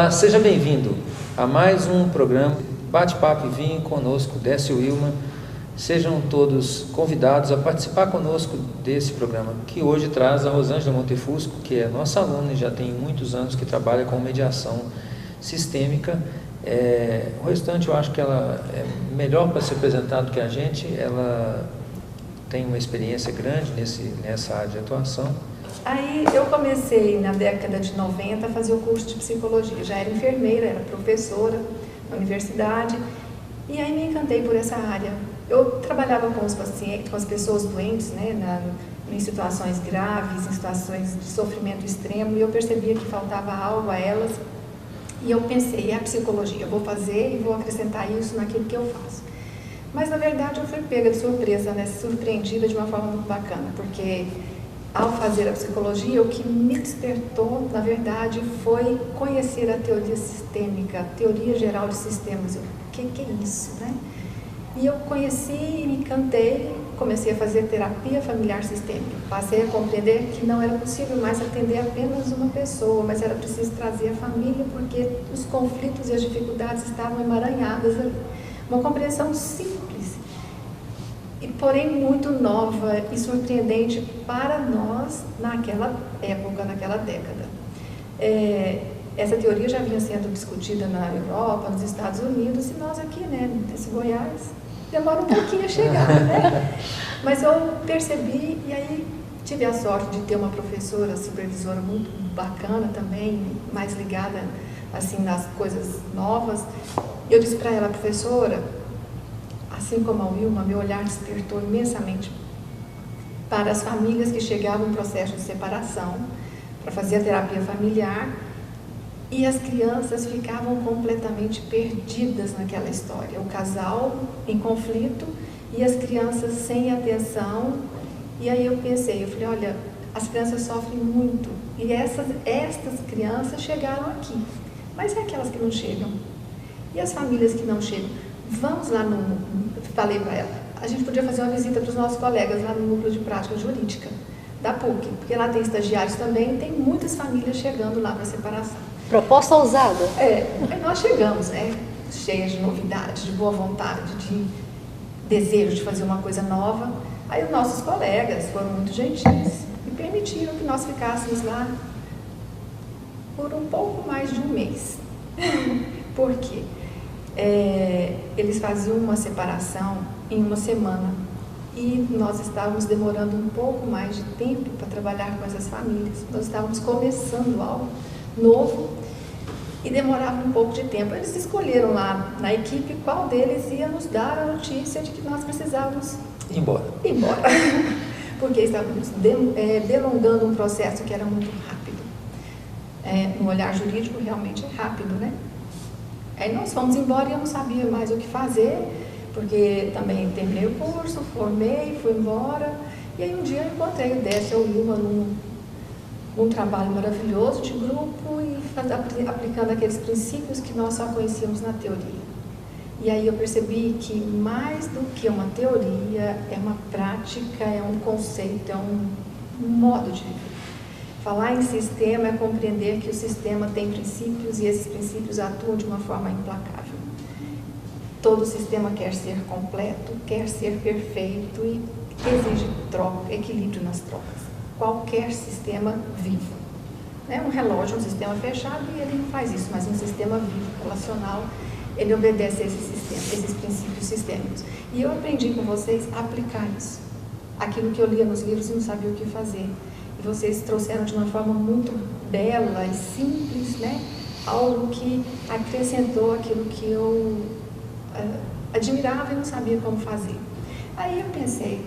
Olá, seja bem-vindo a mais um programa Bate-Papo e Vinho conosco, Décio Wilma. Sejam todos convidados a participar conosco desse programa, que hoje traz a Rosângela Montefusco, que é nossa aluna e já tem muitos anos que trabalha com mediação sistêmica. O restante eu acho que ela é melhor para ser apresentado que a gente, ela tem uma experiência grande nessa área de atuação. Aí eu comecei na década de 90 a fazer o curso de psicologia, já era enfermeira, era professora na universidade e aí me encantei por essa área. Eu trabalhava com os pacientes, com as pessoas doentes, né, em situações graves, em situações de sofrimento extremo, e eu percebia que faltava algo a elas. E eu pensei, é a psicologia, eu vou fazer e vou acrescentar isso naquilo que eu faço. Mas, na verdade, eu fui pega de surpresa, né, surpreendida de uma forma muito bacana, porque ao fazer a psicologia, o que me despertou, na verdade, foi conhecer a teoria sistêmica, a teoria geral de sistemas. O que é isso, né? E eu conheci e me encantei, comecei a fazer terapia familiar sistêmica. Passei a compreender que não era possível mais atender apenas uma pessoa, mas era preciso trazer a família, porque os conflitos e as dificuldades estavam emaranhadas ali. Uma compreensão simples, e porém muito nova e surpreendente para nós naquela época, naquela década. Essa teoria já vinha sendo discutida na Europa, nos Estados Unidos, e nós aqui, né, nesse Goiás, demora um pouquinho a chegar, né? Mas eu percebi, e aí tive a sorte de ter uma professora, supervisora muito bacana também, mais ligada, assim, nas coisas novas. Eu disse para ela, professora, assim como a Wilma, meu olhar despertou imensamente para as famílias que chegavam em processo de separação, para fazer a terapia familiar, e as crianças ficavam completamente perdidas naquela história. O casal em conflito e as crianças sem atenção. E aí eu pensei, eu falei, olha, as crianças sofrem muito. E estas crianças chegaram aqui. Mas é aquelas que não chegam. E as famílias que não chegam? Vamos lá falei para ela, a gente podia fazer uma visita para os nossos colegas lá no Núcleo de Prática Jurídica da PUC. Porque lá tem estagiários também, tem muitas famílias chegando lá para separação. Proposta ousada. Nós chegamos, né, cheias de novidade, de boa vontade, de desejo de fazer uma coisa nova. Aí os nossos colegas foram muito gentis e permitiram que nós ficássemos lá por um pouco mais de um mês. Por quê? Eles faziam uma separação em uma semana e nós estávamos demorando um pouco mais de tempo para trabalhar com essas famílias. Nós estávamos começando algo novo e demorava um pouco de tempo. Eles escolheram lá na equipe qual deles ia nos dar a notícia de que nós precisávamos Ir embora. Porque estávamos delongando um processo que era muito rápido. No olhar jurídico realmente é rápido, né? Aí nós fomos embora e eu não sabia mais o que fazer, porque também terminei o curso, formei, fui embora. E aí um dia eu encontrei o Décio Wilma num trabalho maravilhoso de grupo e aplicando aqueles princípios que nós só conhecíamos na teoria. E aí eu percebi que mais do que uma teoria, é uma prática, é um conceito, é um modo de viver. Falar em sistema é compreender que o sistema tem princípios e esses princípios atuam de uma forma implacável. Todo sistema quer ser completo, quer ser perfeito e exige troca, equilíbrio nas trocas. Qualquer sistema vivo. Um relógio é um sistema fechado e ele não faz isso, mas um sistema vivo, relacional, ele obedece a esses princípios sistêmicos. E eu aprendi com vocês a aplicar isso. Aquilo que eu lia nos livros e não sabia o que fazer. E vocês trouxeram de uma forma muito bela e simples, né? Algo que acrescentou aquilo que eu admirava e não sabia como fazer. Aí eu pensei,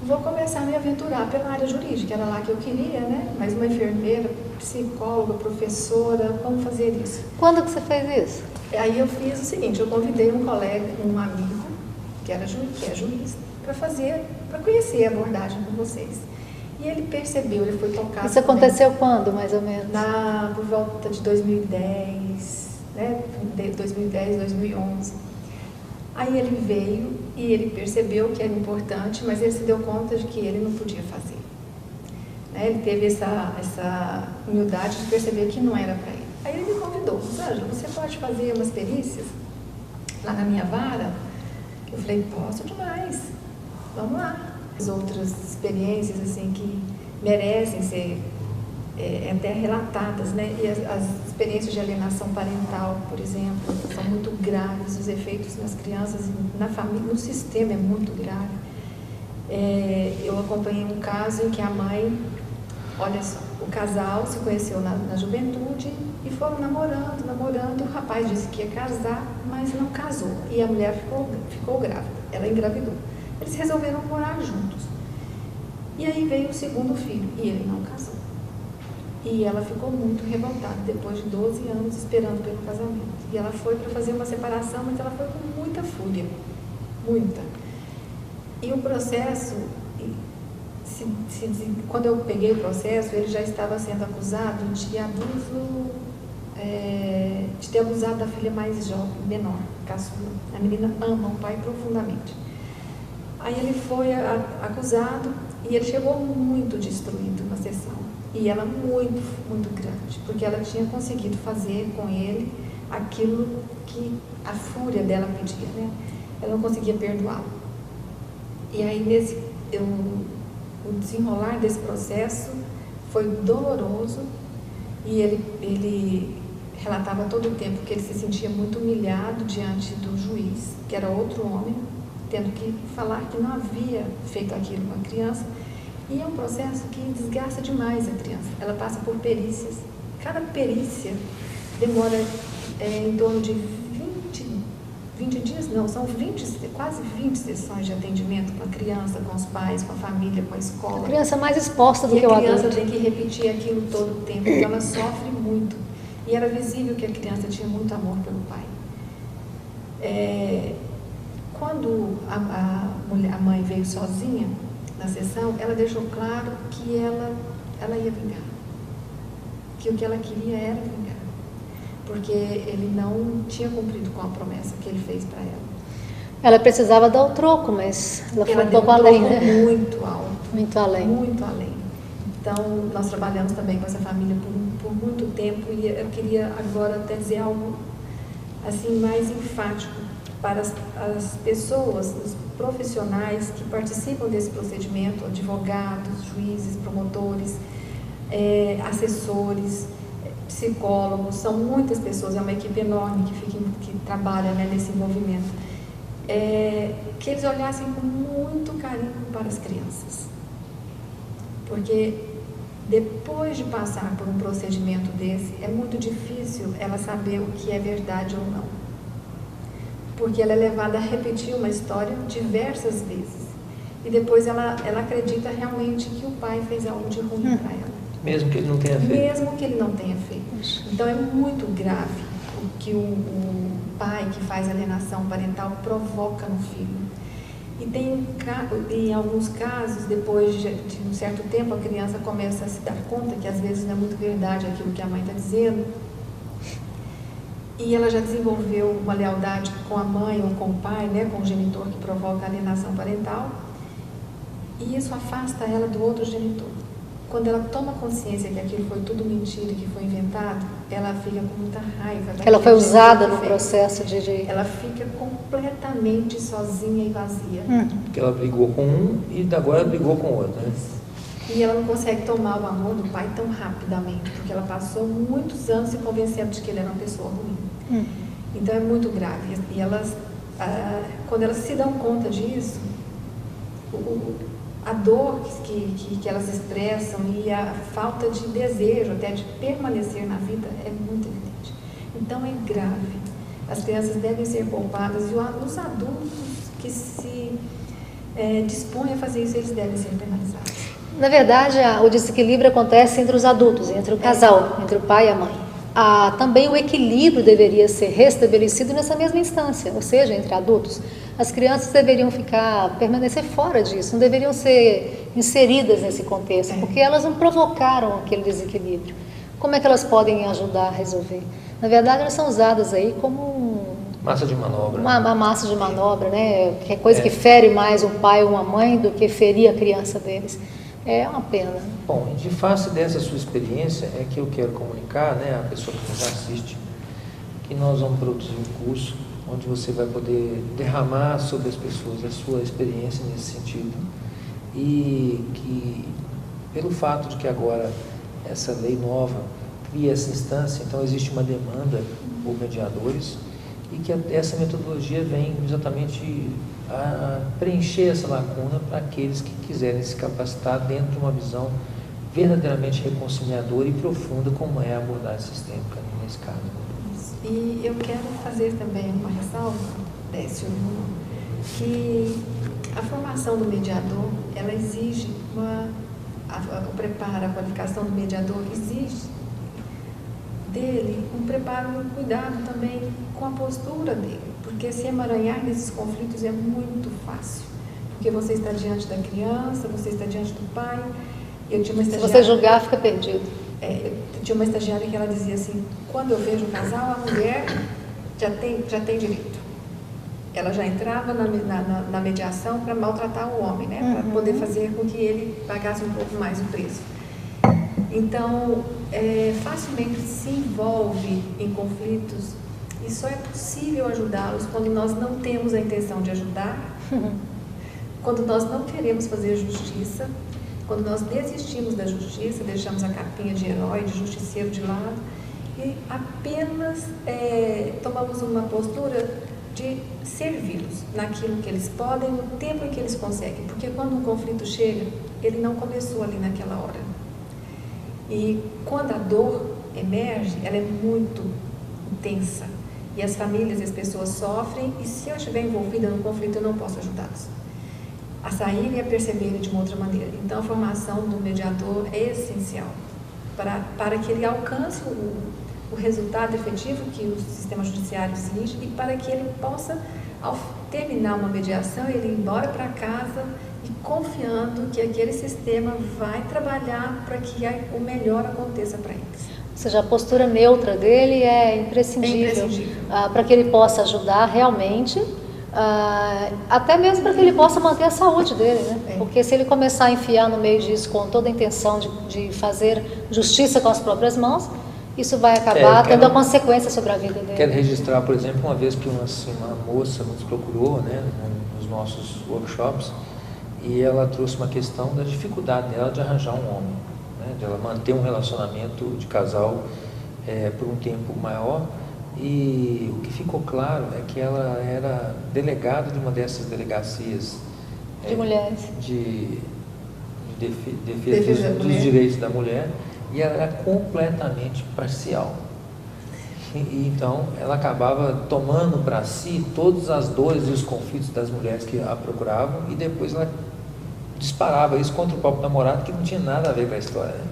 vou começar a me aventurar pela área jurídica, era lá que eu queria, né? Mas uma enfermeira, psicóloga, professora, como fazer isso? Quando que você fez isso? Aí eu fiz o seguinte, eu convidei um colega, um amigo, que é juiz, para conhecer a abordagem com vocês. E ele percebeu, ele foi tocado. Isso aconteceu quando, mais ou menos? Por volta de 2010, né? 2010, 2011. Aí ele veio e ele percebeu que era importante, mas ele se deu conta de que ele não podia fazer. Ele teve essa humildade de perceber que não era para ele. Aí ele me convidou, Rosângela, você pode fazer umas perícias lá na minha vara? Eu falei, posso demais, vamos lá. As outras experiências assim que merecem ser até relatadas, né? E as experiências de alienação parental, por exemplo, são muito graves, os efeitos nas crianças, na família, no sistema é muito grave. Eu acompanhei um caso em que a mãe, olha só, o casal se conheceu na juventude e foram namorando, o rapaz disse que ia casar, mas não casou, e a mulher ficou grávida, ela engravidou. Eles resolveram morar juntos. E aí veio o segundo filho, e ele não casou. E ela ficou muito revoltada, depois de 12 anos esperando pelo casamento. E ela foi para fazer uma separação, mas ela foi com muita fúria, muita. E o processo, quando eu peguei o processo, ele já estava sendo acusado de abuso, de ter abusado da filha mais jovem, menor, caçula. A menina ama o pai profundamente. Aí ele foi acusado e ele chegou muito destruído na sessão. E ela muito, muito grande, porque ela tinha conseguido fazer com ele aquilo que a fúria dela pedia, né? Ela não conseguia perdoá-lo. E aí o desenrolar desse processo foi doloroso e ele relatava todo o tempo que ele se sentia muito humilhado diante do juiz, que era outro homem, tendo que falar que não havia feito aquilo com a criança. E é um processo que desgasta demais a criança. Ela passa por perícias. Cada perícia demora em torno de 20 dias, não, são quase 20 sessões de atendimento com a criança, com os pais, com a família, com a escola. A criança é mais exposta do que o adulto. E a criança tem que repetir aquilo todo o tempo, então ela sofre muito. E era visível que a criança tinha muito amor pelo pai. Quando a mãe veio sozinha na sessão, ela deixou claro que ela ia vingar. Que o que ela queria era vingar. Porque ele não tinha cumprido com a promessa que ele fez para ela. Ela precisava dar o troco, mas ela foi um pouco além, né? Muito alto. Muito além. Muito além. Então, nós trabalhamos também com essa família por muito tempo e eu queria agora até dizer algo assim mais enfático para as pessoas, os profissionais que participam desse procedimento, advogados, juízes, promotores, assessores, psicólogos, são muitas pessoas, é uma equipe enorme que trabalha, né, nesse envolvimento, que eles olhassem com muito carinho para as crianças. Porque depois de passar por um procedimento desse, é muito difícil ela saber o que é verdade ou não. Porque ela é levada a repetir uma história diversas vezes. E depois ela acredita realmente que o pai fez algo de ruim para ela. Mesmo que ele não tenha feito. Mesmo que ele não tenha feito. Então é muito grave o que o pai que faz alienação parental provoca no filho. E tem, em alguns casos, depois de um certo tempo, a criança começa a se dar conta que às vezes não é muito verdade aquilo que a mãe está dizendo. E ela já desenvolveu uma lealdade com a mãe ou com o pai, né, com o genitor que provoca a alienação parental. E isso afasta ela do outro genitor. Quando ela toma consciência que aquilo foi tudo mentira, que foi inventado, ela fica com muita raiva. Ela foi usada no processo de... Ela fica completamente sozinha e vazia. Porque ela brigou com um e agora ela brigou com o outro, né? E ela não consegue tomar o amor do pai tão rapidamente, porque ela passou muitos anos se convencendo de que ele era uma pessoa ruim. Então é muito grave. E elas, quando elas se dão conta disso, a dor que elas expressam e a falta de desejo até de permanecer na vida é muito evidente. Então é grave. As crianças devem ser poupadas e os adultos que se dispõem a fazer isso, eles devem ser penalizados. Na verdade, o desequilíbrio acontece entre os adultos, entre o casal, entre o pai e a mãe. Também o equilíbrio deveria ser restabelecido nessa mesma instância, ou seja, entre adultos. As crianças deveriam permanecer fora disso, não deveriam ser inseridas nesse contexto, porque elas não provocaram aquele desequilíbrio. Como é que elas podem ajudar a resolver? Na verdade, elas são usadas aí como massa de manobra. Uma massa de manobra, né? Que é coisa que fere mais um pai ou uma mãe do que ferir a criança deles. É uma pena. Bom, de face dessa sua experiência, é que eu quero comunicar, né, a pessoa que nos assiste, que nós vamos produzir um curso onde você vai poder derramar sobre as pessoas a sua experiência nesse sentido, e que, pelo fato de que agora essa lei nova cria essa instância, então existe uma demanda por mediadores, e que essa metodologia vem exatamente a preencher essa lacuna para aqueles que quiserem se capacitar dentro de uma visão verdadeiramente reconciliadora e profunda, como é a abordagem sistêmica nesse caso. E eu quero fazer também uma ressalva, Décio, que a formação do mediador, ela exige o preparo, a qualificação do mediador exige dele um preparo e um cuidado também com a postura dele, porque se emaranhar nesses conflitos é muito fácil, porque você está diante da criança, você está diante do pai. Se você julgar, fica perdido. Eu tinha uma estagiária que ela dizia assim: quando eu vejo um casal, a mulher já tem direito. Ela já entrava na mediação para maltratar o homem, né? Para poder fazer com que ele pagasse um pouco mais o preço. Então, facilmente se envolve em conflitos, e só é possível ajudá-los quando nós não temos a intenção de ajudar, quando nós não queremos fazer justiça, quando nós desistimos da justiça, deixamos a capinha de herói, de justiceiro de lado, e apenas tomamos uma postura de servi-los naquilo que eles podem, no tempo em que eles conseguem, porque quando um conflito chega, ele não começou ali naquela hora. E quando a dor emerge, ela é muito intensa. E as famílias e as pessoas sofrem, e se eu estiver envolvida no conflito, eu não posso ajudá-los a sair e a perceberem de uma outra maneira. Então, a formação do mediador é essencial para que ele alcance o resultado efetivo que o sistema judiciário exige, e para que ele possa, ao terminar uma mediação, ele ir embora para casa e confiando que aquele sistema vai trabalhar para que o melhor aconteça para eles. Ou seja, a postura neutra dele é imprescindível, para que ele possa ajudar realmente, até mesmo para que ele possa manter a saúde dele, né? Porque se ele começar a enfiar no meio disso com toda a intenção de fazer justiça com as próprias mãos, isso vai acabar tendo a consequência sobre a vida dele. Quero registrar, por exemplo, uma vez que uma moça nos procurou, né, nos nossos workshops, e ela trouxe uma questão da dificuldade dela de arranjar um homem, né, de ela manter um relacionamento de casal por um tempo maior. E o que ficou claro é que ela era delegada de uma dessas delegacias de mulheres, de defesa dos direitos da mulher, e ela era completamente parcial. E então ela acabava tomando para si todas as dores e os conflitos das mulheres que a procuravam, e depois ela disparava isso contra o próprio namorado, que não tinha nada a ver com a história, né?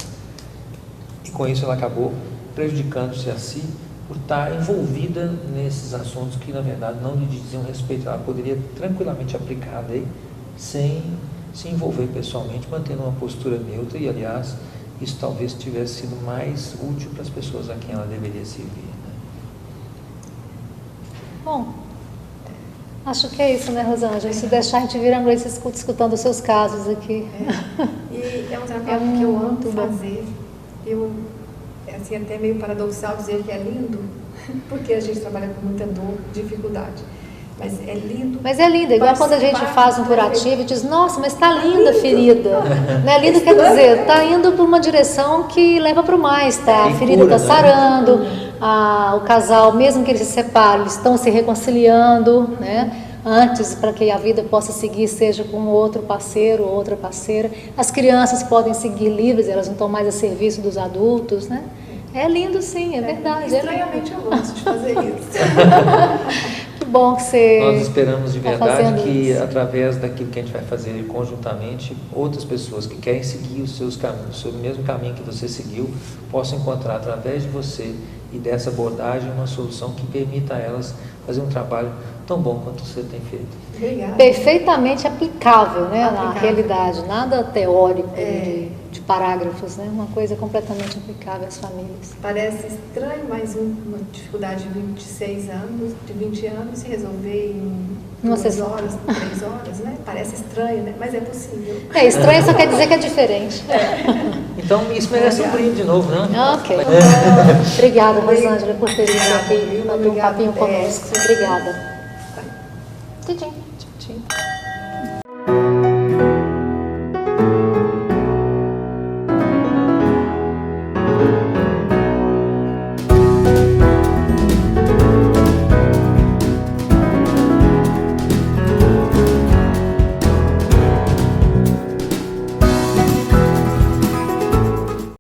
E com isso ela acabou prejudicando-se a si por estar envolvida nesses assuntos que na verdade não lhe diziam respeito. Ela poderia tranquilamente aplicar a lei sem se envolver pessoalmente, mantendo uma postura neutra, e aliás isso talvez tivesse sido mais útil para as pessoas a quem ela deveria servir, né? Bom, acho que é isso, né, Rosângela? Se deixar, a gente vira a noite escutando os seus casos aqui. E é um trabalho que eu amo fazer. Assim, até meio paradoxal dizer que é lindo, porque a gente trabalha com muita dor, dificuldade. Mas é lindo. Mas é lindo, igual quando a gente faz um curativo e diz: nossa, mas está linda a ferida. Não é lindo, quer dizer, está indo para uma direção que leva para o mais, tá? A ferida está sarando, o casal, mesmo que eles se separem, eles estão se reconciliando, né? Antes, para que a vida possa seguir, seja com outro parceiro ou outra parceira. As crianças podem seguir livres, elas não estão mais a serviço dos adultos, né? É lindo, sim, é verdade. Estranhamente eu gosto de fazer isso. Que bom que você Nós esperamos de verdade que, isso, através daquilo que a gente vai fazer conjuntamente, outras pessoas que querem seguir os seus caminhos, o mesmo caminho que você seguiu, possam encontrar através de você e dessa abordagem uma solução que permita a elas fazer um trabalho tão bom quanto você tem feito. Obrigada. perfeitamente aplicável, né, na Aplicável. realidade, nada teórico É. de parágrafos, né, uma coisa completamente aplicável às famílias. Parece estranho, mas uma dificuldade de 26 anos, de 20 anos, se resolver em Uma 2 sessão. horas, 3 horas, né? Parece estranho, né? Mas é possível. É estranho, só quer dizer que é diferente. Então, isso merece um brinde de novo, não? Ok. Obrigada, Rosângela, por ter vindo Obrigada, aqui Vilma. bater um Obrigada, papinho Décio. conosco. Obrigada. Tchim, tchim.